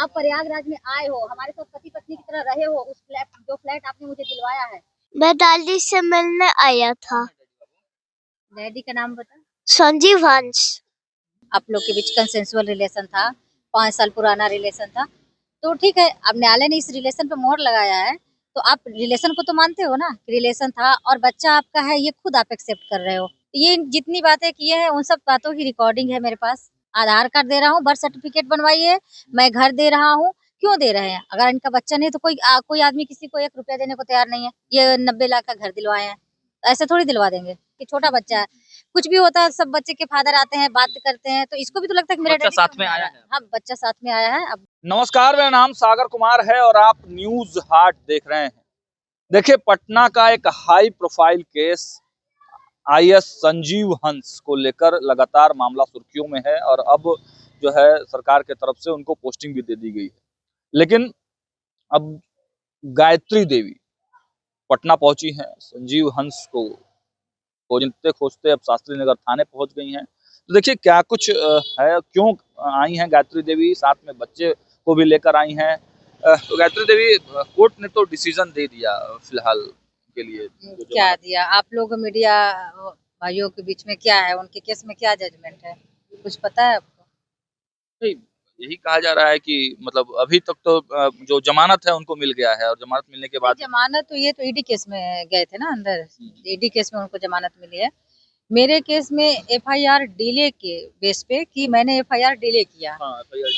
आप प्रयागराज में आए हो, हमारे साथ पति पत्नी की तरह रहे हो, उस जो फ्लैट आपने मुझे दिलवाया है। मैं दादी से मिलने आया था। डैडी का नाम बता। संजीव हंस। आप लोग के बीच कंसेंसुअल रिलेशन था, 5 साल पुराना रिलेशन था, तो ठीक है, अब न्यायालय ने इस रिलेशन पे मोहर लगाया है, तो आप रिलेशन को तो मानते हो ना, रिलेशन था और बच्चा आपका है, ये खुद आप एक्सेप्ट कर रहे हो। ये जितनी बातें किए हैं उन सब बातों की रिकॉर्डिंग है मेरे पास। आधार कार्ड दे रहा हूँ, बर्थ सर्टिफिकेट बनवाइए, मैं घर दे रहा हूँ, क्यों दे रहे हैं? अगर इनका बच्चा नहीं तो कोई आदमी किसी को 1 रुपया देने को तैयार नहीं है। ये 90 लाख का घर दिलवाए हैं, ऐसे थोड़ी दिलवा देंगे कि छोटा बच्चा है। कुछ भी होता है, सब बच्चे के फादर आते हैं, बात करते हैं, तो इसको भी तो लगता है कि मेरा बच्चा डैडी साथ क्यों में नहीं आ आया रहा है। हाँ, बच्चा साथ में आया है। अब नमस्कार, मेरा नाम सागर कुमार है और आप न्यूज हाट देख रहे हैं। देखिए, पटना का एक high profile case IAS Sanjeev Hans को लेकर लगातार मामला सुर्खियों में है और अब जो है सरकार के तरफ से उनको पोस्टिंग भी दे दी गई है। लेकिन अब गायत्री देवी पटना पहुंची हैं, संजीव हंस को खोजते खोजते अब शास्त्री नगर थाने पहुंच गई हैं। तो देखिए क्या कुछ है, क्यों आई हैं गायत्री देवी, साथ में बच्चे को भी लेकर आई हैं। तो गायत्री देवी, कोर्ट ने तो डिसीजन दे दिया फिलहाल के लिए। क्या दिया आप लोग मीडिया भाइयों के बीच में, क्या है उनके केस में, क्या जजमेंट है, कुछ पता है आपको? नहीं, यही कहा जा रहा है कि मतलब अभी तक तो जो जमानत है उनको मिल गया है और जमानत मिलने के बाद जमानत तो ये तो ईडी केस में गए थे ना अंदर, ईडी केस में उनको जमानत मिली है। मेरे केस में एफआईआर डिले के बेस पे कि मैंने एफआईआर डिले किया।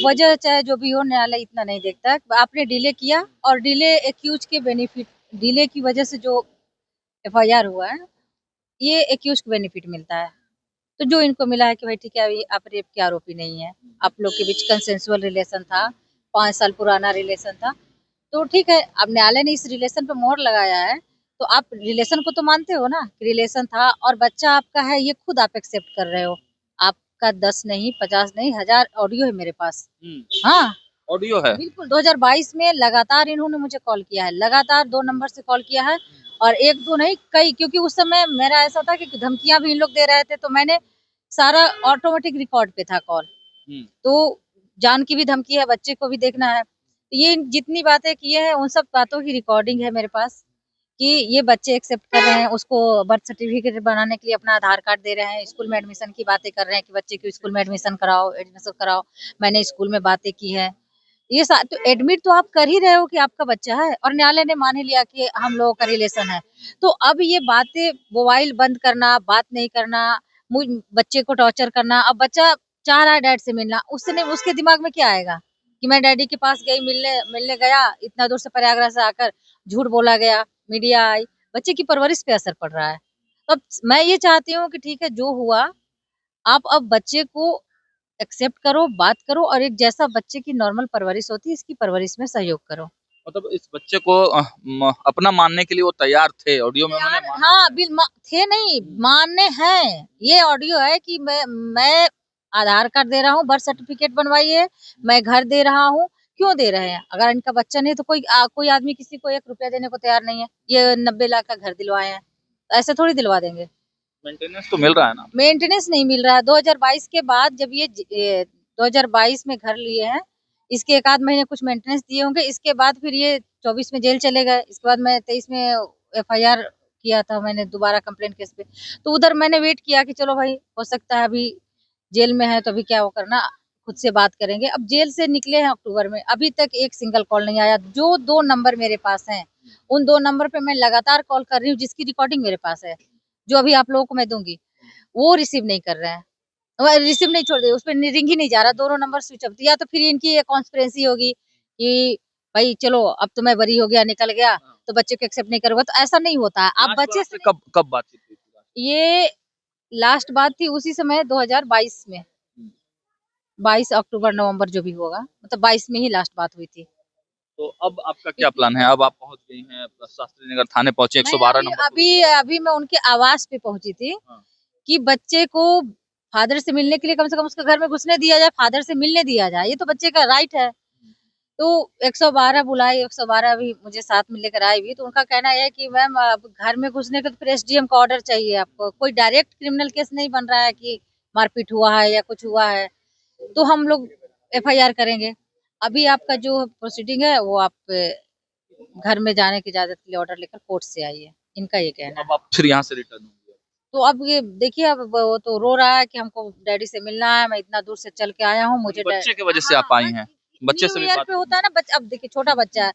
वजह चाहे जो भी हो, न्यायालय इतना नहीं देखता। आपने डिले किया और डिले एक्यूज के बेनिफिट, डिले की वजह से जो एफआईआर हुआ है, ये एक्यूज को बेनिफिट मिलता है। तो जो इनको मिला है कि भाई ठीक है, अभी आप रेप के आरोपी नहीं है, आप लोग के बीच कंसेंसुअल रिलेशन था, 5 साल पुराना रिलेशन था, तो ठीक है, अब न्यायालय ने इस रिलेशन पे मोहर लगाया है, तो आप रिलेशन को तो मानते हो ना, रिलेशन था और बच्चा आपका है, ये खुद आप एक्सेप्ट कर रहे हो। आपका 10 नहीं, 50 नहीं, 1000 ऑडियो है मेरे पास। हाँ, ऑडियो है। बिल्कुल। 2022 में लगातार इन्होंने मुझे कॉल किया है, लगातार 2 नंबर से कॉल किया है और 1-2 नहीं, कई, क्योंकि उस समय मेरा ऐसा था कि धमकियां भी इन लोग दे रहे थे, तो मैंने सारा ऑटोमेटिक रिकॉर्ड पे था कॉल। तो जान की भी धमकी है, बच्चे को भी देखना है। ये जितनी बातें किए हैं उन सब बातों की रिकॉर्डिंग है मेरे पास कि ये बच्चे एक्सेप्ट कर रहे हैं, उसको बर्थ सर्टिफिकेट बनाने के लिए अपना आधार कार्ड दे रहे हैं, स्कूल में एडमिशन की बातें कर रहे हैं कि बच्चे को स्कूल में एडमिशन कराओ। मैंने स्कूल में बातें की है। ये तो एडमिट तो आप कर ही रहे हो कि आपका बच्चा है और न्यायालय ने मान ही लिया कि हम लोगों का रिलेशन है। तो अब ये बातें, मोबाइल बंद करना, बात नहीं करना, बच्चे को टॉर्चर करना, अब बच्चा चाह रहा है डैड से मिलना, उसके दिमाग में क्या आएगा कि मैं डैडी के पास गई, मिलने गया, इतना दूर से प्रयागराज से आकर झूठ बोला गया, मीडिया आई, बच्चे की परवरिश पे असर पड़ रहा है। तो अब मैं ये चाहती हूँ कि ठीक है, जो हुआ, आप अब बच्चे को एक्सेप्ट करो, बात करो और एक जैसा बच्चे की नॉर्मल परवरिश होती है, इसकी परवरिश में सहयोग करो। मतलब इस बच्चे को अपना मानने के लिए वो तैयार थे, ऑडियो में उन्होंने हाँ, थे नहीं, मानने हैं। ये ऑडियो है कि मैं आधार कार्ड दे रहा हूँ, बर्थ सर्टिफिकेट बनवाइए, मैं घर दे रहा हूँ, क्यों दे रहे हैं? अगर इनका बच्चा नहीं तो कोई आदमी किसी को 1 रुपया देने को तैयार नहीं है। ये 90 लाख का घर दिलवाए हैं, ऐसे थोड़ी दिलवा देंगे। मेंटेनेंस तो मिल रहा है ना? मेंटेनेंस नहीं मिल रहा है। 2022 के बाद जब ये 2022 में घर लिए हैं, इसके 1 आध महीने कुछ मेंटेनेंस दिए होंगे, इसके बाद फिर ये 24 में जेल चले गए। इसके बाद मैं 23 में एफआईआर किया था मैंने दोबारा कंप्लेन केस पे। तो उधर मैंने वेट किया कि चलो भाई, हो सकता है अभी जेल में है तो अभी क्या वो करना, खुद से बात करेंगे। अब जेल से निकले हैं अक्टूबर में, अभी तक एक सिंगल कॉल नहीं आया। जो 2 नंबर मेरे पास हैं, उन 2 नंबर पे मैं लगातार कॉल कर रही हूँ, जिसकी रिकॉर्डिंग मेरे पास है, जो अभी आप लोगों को मैं दूंगी। वो रिसीव नहीं कर रहे हैं, वो रिसीव नहीं, छोड़ दिए, उस पे रिंग ही नहीं जा रहा, दोनों नंबर स्विच ऑफ। या तो फिर इनकी ये कॉन्स्पिरेसी होगी कि भाई चलो अब तो मैं बरी हो गया, निकल गया, तो बच्चे को एक्सेप्ट नहीं करोगे, तो ऐसा नहीं होता है। आप बच्चे से कब बातचीत हुई थी? ये लास्ट बात थी उसी समय 2022 में, 22 अक्टूबर नवंबर जो भी होगा, मतलब 22 में ही लास्ट बात हुई थी। तो अब आपका क्या प्लान है? अब आप पहुंच गई हैं, शास्त्री नगर थाने पहुंचे, 112 नंबर। अभी मैं उनके आवास पे पहुंची थी कि बच्चे को फादर से मिलने के लिए कम से कम उसके घर में घुसने दिया जाए, फादर से मिलने दिया जाए, ये तो बच्चे का राइट है। तो 112 बुलाई, 112 भी मुझे साथ में लेकर आई भी, तो उनका कहना है कि मैम अब घर में घुसने के तो फिर एसडीएम का ऑर्डर चाहिए आपको, कोई डायरेक्ट क्रिमिनल केस नहीं बन रहा है कि मारपीट हुआ है या कुछ हुआ है, तो हम लोग एफआईआर करेंगे। अभी आपका जो प्रोसीडिंग है वो आप घर में जाने की इजाजत के लिए ऑर्डर लेकर कोर्ट से आई है, इनका ये कहना है। अब आप फिर यहाँ से रिटर्न होंगे? तो अब ये देखिए, अब वो तो रो रहा है कि हमको डैडी से मिलना है, मैं इतना दूर से चल के आया हूँ, मुझे बच्चे की वजह से आप आई हैं, बच्चे से न्यू भी ईयर बात पे होता है ना बच्चा, अब देखिए छोटा बच्चा है,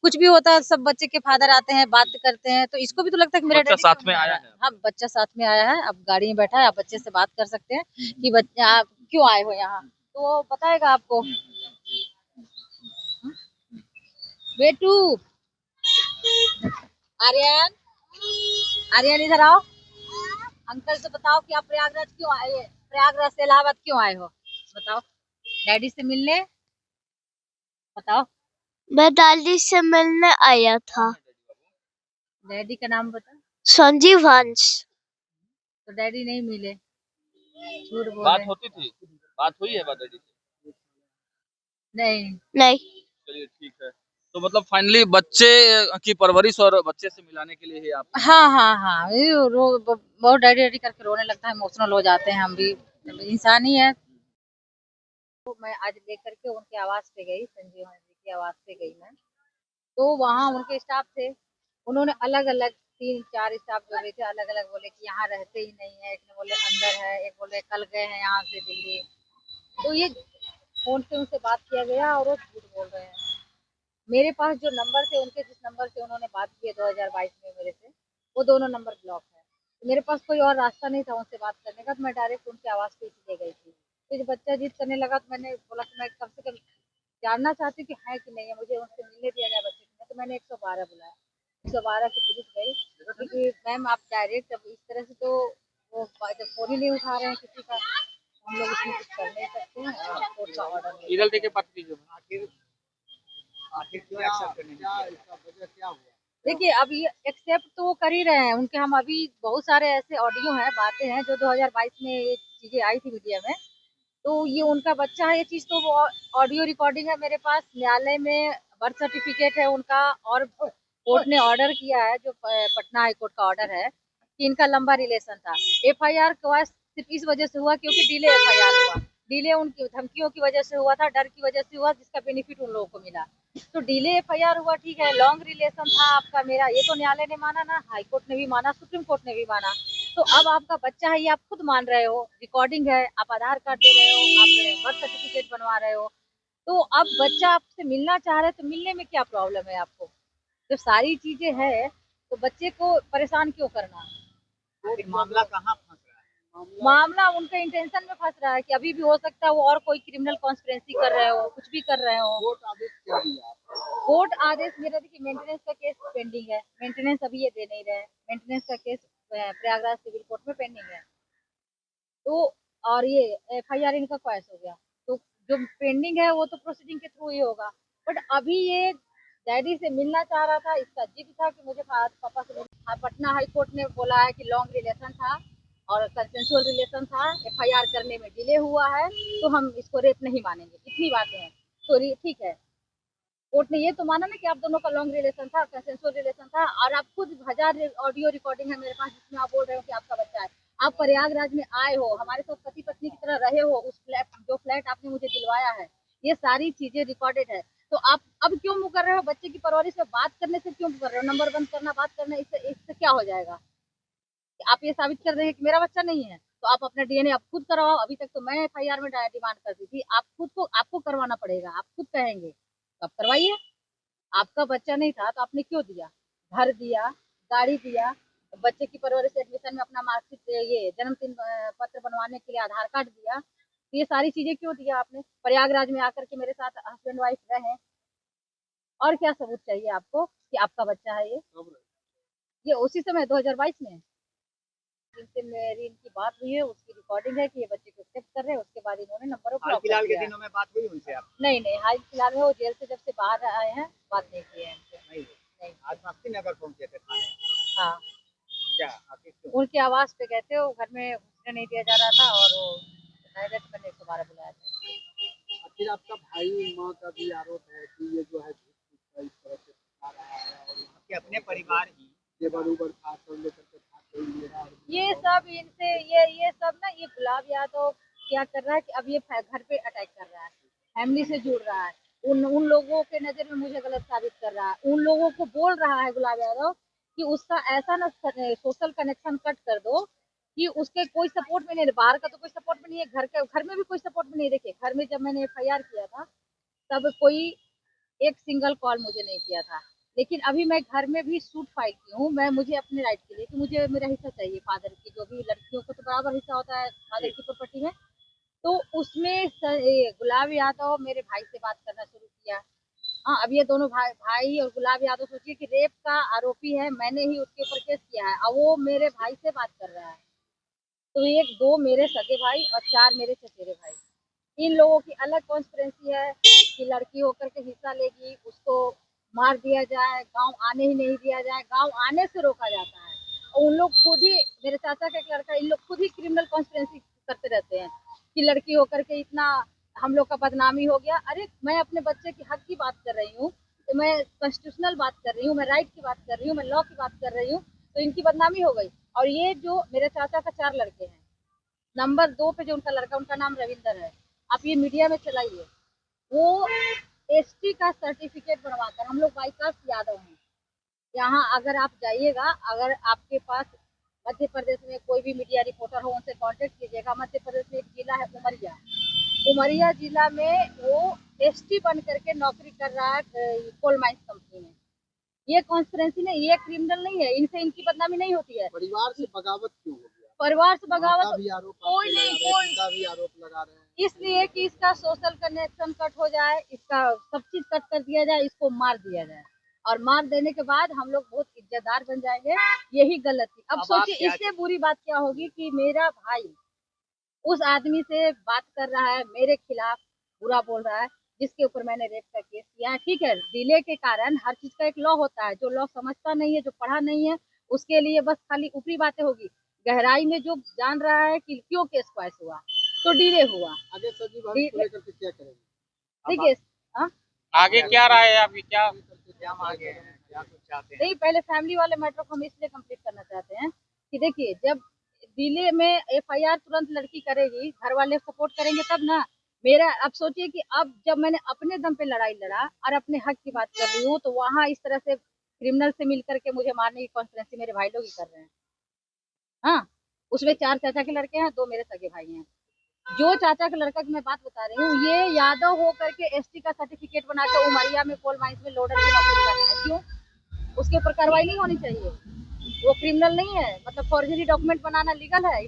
कुछ भी होता है सब बच्चे के फादर आते हैं, बात करते हैं, तो इसको भी तो लगता है कि मेरा बच्चा डैडी साथ क्यों में नहीं आ आया रहा है। है? हाँ, बच्चा साथ में आया है, अब गाड़ी में बैठा है, आप बच्चे से बात कर सकते हैं कि बच्चा आप क्यों आए हो यहाँ, तो वो बताएगा आपको। बेटू, आर्यन, आर्यन इधर आओ, अंकल से बताओ कि आप प्रयागराज क्यों आए, प्रयागराज से इलाहाबाद क्यों आए हो, बताओ, डैडी से मिलने, बताओ। मैं दादी से मिलने आया था। डैडी का नाम बता। संजीव हंस। तो डैडी नहीं मिले, झूठ बोल बात रहे। होती थी, बात हुई है डैडी से? नहीं, नहीं। चलिए ठीक है। तो मतलब फाइनली बच्चे की परवरिश और बच्चे से मिलाने के लिए ही आप? हाँ हाँ हाँ, ये बहुत डैडी डैडी करके रोने लगता है, इमोशनल हो जाते हैं, हम भी इंसान ही है। तो मैं आज लेकर के उनके आवास पे गई, संजीव हंस जी की आवास पे गई मैं, तो वहाँ उनके स्टाफ थे, उन्होंने अलग अलग 3-4 स्टाफ जो गए थे अलग अलग बोले कि यहाँ रहते ही नहीं है, एक ने बोले अंदर है, एक बोले कल गए हैं यहाँ से दिल्ली, तो ये फोन से उनसे बात किया गया और वो झूठ बोल रहे हैं। मेरे पास जो नंबर थे उनके, जिस नंबर से उन्होंने बात की है 2022 में मेरे से, वो दोनों नंबर ब्लॉक है, तो मेरे पास कोई और रास्ता नहीं था उनसे बात करने का, तो मैं डायरेक्ट उनके आवाज़ पे इसलिए गई थी। फिर जब बच्चा जिद करने लगा तो मैंने बोला कि मैं कम से कम जानना चाहती हूँ कि है कि नहीं है, मुझे उनसे मिलने दिया जाए बच्चे को, तो मैंने 112 बुलाया, 112 की पुलिस गई, क्योंकि मैम आप डायरेक्ट अब इस तरह से तो वो जब फ़ोन ही नहीं उठा रहे हैं किसी का, हम लोग इसमें कुछ कर नहीं सकते हैं, कोर्ट का ऑर्डर है। इधर देके बात कीजिए। आखिर क्यों एक्सेप्ट करने क्या इसका वजह क्या हुआ? देखिए, अब ये एक्सेप्ट तो वो कर ही रहे हैं, उनके हम अभी बहुत सारे ऐसे ऑडियो हैं, बातें हैं जो 2022 में ये चीज़ें आई थी मीडिया में, तो ये उनका बच्चा है, ये चीज़ तो वो ऑडियो रिकॉर्डिंग है मेरे पास, न्यायालय में बर्थ सर्टिफिकेट है उनका, और कोर्ट ने ऑर्डर किया है, जो पटना हाई कोर्ट का ऑर्डर है कि इनका लंबा रिलेशन था। एफआईआर हुआ सिर्फ इस वजह से हुआ क्योंकि डिले एफआईआर हुआ, डिले उनकी धमकियों की वजह से हुआ था, डर की वजह से हुआ, जिसका बेनिफिट उन लोगों को मिला। तो डिले एफआईआर हुआ, ठीक है, लॉन्ग रिलेशन था आपका मेरा, ये तो न्यायालय ने माना ना, हाई कोर्ट ने भी माना, सुप्रीम कोर्ट ने भी माना। तो अब आपका बच्चा है, ये आप खुद मान रहे हो, रिकॉर्डिंग है, आप आधार कार्ड दे रहे हो, आप बर्थ सर्टिफिकेट बनवा रहे हो, तो अब बच्चा आपसे मिलना चाह रहा है, तो मिलने में क्या प्रॉब्लम है आपको? जब सारी चीजें है तो बच्चे को परेशान क्यों करना? आखिर मामला कहाँ फंस रहा है? मामला उनके इंटेंशन में फंस रहा है कि अभी भी हो सकता है वो और कोई क्रिमिनल कॉन्स्पिरेसी कर रहे हो, कुछ भी कर रहे हो। कोर्ट आदेश क्या दिया? कोर्ट आदेश मेरा देखिए, मेंटेनेंस का केस पेंडिंग है, मेंटेनेंस अभी ये दे नहीं रहे, मेंटेनेंस का केस प्रयागराज सिविल कोर्ट में पेंडिंग है, तो और ये एफआईआर इनका क्वैश हो गया, तो जो पेंडिंग है वो तो प्रोसीडिंग के थ्रू ही होगा, बट अभी ये डैडी से मिलना चाह रहा था, इसका जिद था कि मुझे पापा से मिलना। पटना हाई कोर्ट ने बोला है कि लॉन्ग रिलेशन था और कंसेंसुअल रिलेशन था, एफआईआर करने में डिले हुआ है, तो हम इसको रेप नहीं मानेंगे, इतनी बातें हैं, तो ठीक है, कोर्ट ने ये तो माना ना कि आप दोनों का लॉन्ग रिलेशन था, कंसेंसुअल रिलेशन था, और आप खुद 1000 ऑडियो रिकॉर्डिंग है मेरे पास जिसमें आप बोल रहे हो कि आपका बच्चा है, आप प्रयागराज में आए हो, हमारे साथ पति पत्नी की तरह रहे हो, उस फ्लैट जो फ्लैट आपने मुझे दिलवाया है, ये सारी चीजें रिकॉर्डेड है, तो आप अब क्यों मुँह कर रहे हो? बच्चे की परवरिश में बात करने से क्यों मुँह कर रहे हो? नंबर बंद करना, बात करना, इससे क्या हो जाएगा? कि आप ये साबित कर रहे हैं कि मेरा बच्चा नहीं है, तो आप अपना डीएनए आप खुद करवाओ, अभी तक तो मैं एफआईआर में डिमांड करती थी, आप खुद को आपको करवाना पड़ेगा, आप खुद कहेंगे तो आप करवाइए, आपका बच्चा नहीं था तो आपने क्यों दिया? घर दिया, गाड़ी दिया, बच्चे की परवरिश एडमिशन में अपना मार्कशीट, ये जन्मदिन पत्र बनवाने के लिए आधार कार्ड दिया, तो ये सारी चीजें क्यों दिया आपने? प्रयागराज में आकर के मेरे साथ हस्बैंड वाइफ रहे, और क्या सबूत चाहिए आपको कि आपका बच्चा है? ये उसी समय 2022 में जिनसे मेरी इनकी बात हुई है उसकी रिकॉर्डिंग है कि ये बच्चे को एक्सेप्ट कर रहे हैं, उसके बाद इन्होंने नंबर हाल ब्लॉक कर फिलहाल के दिया है। दिनों में बात हुई उनसे आप? नहीं नहीं, हाल फिलहाल में वो जेल से जब से बाहर आए हैं, बात नहीं की है हमसे। नहीं नहीं। आज मस्ती नगर पहुंचे थे थाने? हाँ, क्या आखिर क्यों? उनके आवास पे गए थे, वो घर में घुसने नहीं दिया जा रहा था, और वो बताया गया, मैंने 112 बुलाया था। आखिर आपका भाई माँ का भी आरोप है कि ये जो है इस तरह से सिखा रहा है और यहाँ के अपने परिवार ही जेवर उबर खा कर लेकर के खा कोई मेरा ये सब इनसे ये सब ना, ये गुलाब यादव क्या कर रहा है कि अब ये घर पे अटैक कर रहा है, फैमिली से जुड़ रहा है, उन लोगों के नज़र में मुझे गलत साबित कर रहा है। उन लोगों को बोल रहा है गुलाब यादव कि उसका ऐसा ना सोशल कनेक्शन कट कर दो कि उसके कोई सपोर्ट में नहीं है, बाहर का तो कोई सपोर्ट में नहीं है, घर में भी कोई सपोर्ट में नहीं। देखिए घर में जब मैंने एफआईआर किया था तब कोई एक सिंगल कॉल मुझे नहीं किया था, लेकिन अभी मैं घर में भी सूट फाइल की हूँ। मैं मुझे अपने राइट के लिए कि मुझे मेरा हिस्सा चाहिए, फादर की जो भी लड़कियों को तो बराबर हिस्सा होता है फादर की प्रॉपर्टी में। तो उसमें गुलाब यादव मेरे भाई से बात करना शुरू किया। हाँ, अब ये दोनों भाई और गुलाब यादव सोचिए कि रेप का आरोपी है, मैंने ही उसके ऊपर केस किया है, अब वो मेरे भाई से बात कर रहा है। तो एक दो मेरे सगे भाई और 4 मेरे चचेरे भाई, इन लोगों की अलग कॉन्स्पिरेंसी है कि लड़की होकर के हिस्सा लेगी, उसको मार दिया जाए, गांव आने ही नहीं दिया जाए, गांव आने से रोका जाता है। और उन लोग खुद ही, मेरे चाचा का एक लड़का, इन लोग खुद ही क्रिमिनल कॉन्स्पिरेंसी करते रहते हैं कि लड़की होकर के इतना हम लोग का बदनामी हो गया। अरे मैं अपने बच्चे के हक की बात कर रही हूँ, तो मैं कॉन्स्टिट्यूशनल बात कर रही हूँ, मैं राइट की बात कर रही हूँ, मैं लॉ की बात कर रही हूँ, तो इनकी बदनामी हो गई। और ये जो मेरे चाचा का 4 लड़के हैं, नंबर 2 पे जो उनका लड़का, उनका नाम रविंदर है, आप ये मीडिया में चलाइए, वो एसटी का सर्टिफिकेट बनवाकर, हम लोग बाई कास्ट यादव हैं। यहाँ अगर आप जाइएगा, अगर आपके पास मध्य प्रदेश में कोई भी मीडिया रिपोर्टर हो, उनसे कांटेक्ट कीजिएगा। मध्य प्रदेश में एक जिला है उमरिया, उमरिया जिला में वो एसटी बन करके नौकरी कर रहा है कोल माइंस कंपनी में। ये कॉन्स्पिरेंसी नहीं, ये क्रिमिनल नहीं है, इनसे इनकी बदनामी नहीं होती है। परिवार से बगावत क्यों हो गया? परिवार से माँ का बगावत भी आरोप आप कोई पे लगा नहीं, रहे हैं, कोई पिता भी आरोप लगा रहे हैं। इसलिए कि इसका सोशल कनेक्शन कट हो जाए, इसका सब चीज कट कर दिया जाए, इसको मार दिया जाए, और मार देने के बाद हम लोग बहुत इज्जतदार बन जाएंगे। यही गलत थी। अब सोचिए इससे बुरी बात क्या होगी कि मेरा भाई उस आदमी से बात कर रहा है, मेरे खिलाफ बुरा बोल रहा है, जिसके ऊपर मैंने रेप का केस किया है। ठीक है, डिले के कारण हर चीज का एक लॉ होता है, जो लॉ समझता नहीं है, जो पढ़ा नहीं है, उसके लिए बस खाली ऊपरी बातें होगी। गहराई में जो जान रहा है कि क्यों केस पास हुआ, तो डिले हुआ। आगे संजीव हंस को लेकर के क्या करेंगे? देखिए, हाँ, आगे क्या राय है आपकी? क्या क्या मांगे हैं, क्या कुछ चाहते हैं? नहीं, पहले फैमिली वाले मैटर को हम इसलिए कंप्लीट करना चाहते हैं कि देखिए, जब डिले में एफआईआर तुरंत लड़की करेगी, घर वाले सपोर्ट करेंगे तब ना। मेरा अब सोचिए कि अब जब मैंने अपने दम पे लड़ाई लड़ा और अपने हक की बात कर रही हूँ, तो वहाँ इस तरह से क्रिमिनल से मिल करके मुझे मारने की कॉन्स्पिरेंसी मेरे भाई लोग ही कर रहे हैं। हाँ, उसमें 4 चाचा के लड़के हैं, 2 मेरे सगे भाई हैं। जो चाचा का लड़का की मैं बात बता रही हूँ, ये यादव हो करके एसटी का सर्टिफिकेट बना के उमरिया में कोल माइंस में लोडर की नौकरी कर रहा है। क्यों? उसके ऊपर कार्रवाई नहीं होनी चाहिए? वो क्रिमिनल नहीं है? मतलब फॉर्जरी डॉक्यूमेंट बनाना लीगल है?